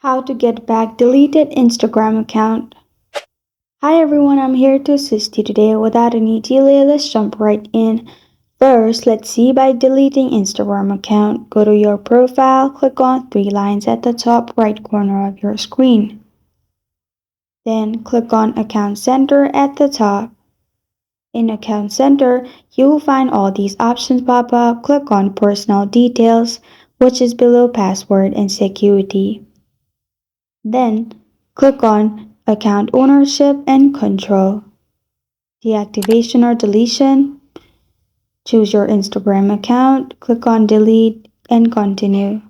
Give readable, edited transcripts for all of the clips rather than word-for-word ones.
How to get back deleted Instagram account. Hi everyone, I'm here to assist you today. Without any delay, let's jump right in. First, let's see by deleting Instagram account. Go to your profile, click on three lines at the top right corner of your screen. Then click on Account Center at the top. In Account Center, you will find all these options pop up. Click on Personal Details, which is below Password and Security. Then, click on Account Ownership and Control. Deactivation or deletion. Choose your Instagram account, click on Delete and Continue.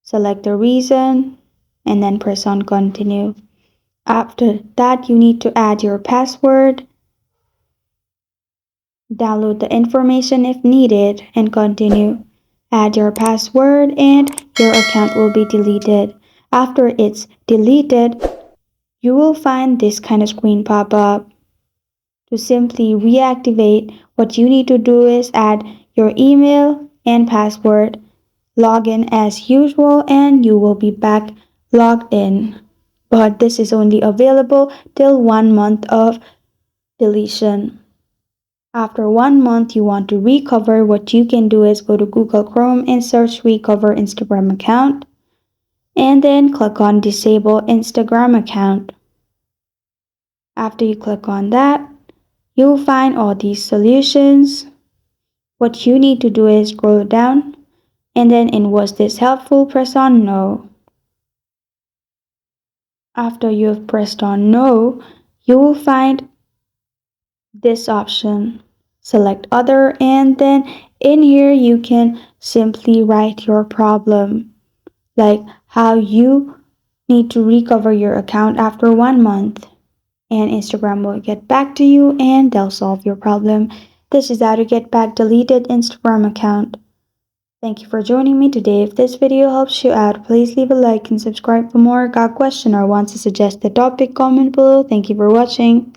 Select the reason and then press on Continue. After that, you need to add your password, download the information if needed, and continue. Add your password and your account will be deleted. After it's deleted, you will find this kind of screen pop up. To simply reactivate, what you need to do is add your email and password, log in as usual, and you will be back logged in. But this is only available till 1 month of deletion. After 1 month, you want to recover, what you can do is go to Google Chrome and search Recover Instagram account, and then click on Disable Instagram account. After you click on that, you'll find all these solutions. What you need to do is scroll down and then in Was This Helpful? Press on No. After you have pressed on No, you will find this option. Select Other, and then in here you can simply write your problem, like how you need to recover your account after 1 month. And Instagram will get back to you and they'll solve your problem. This is how to get back deleted Instagram account. Thank you for joining me today. If this video helps you out, please leave a like and subscribe for more. Got a question or want to suggest a topic, comment below. Thank you for watching.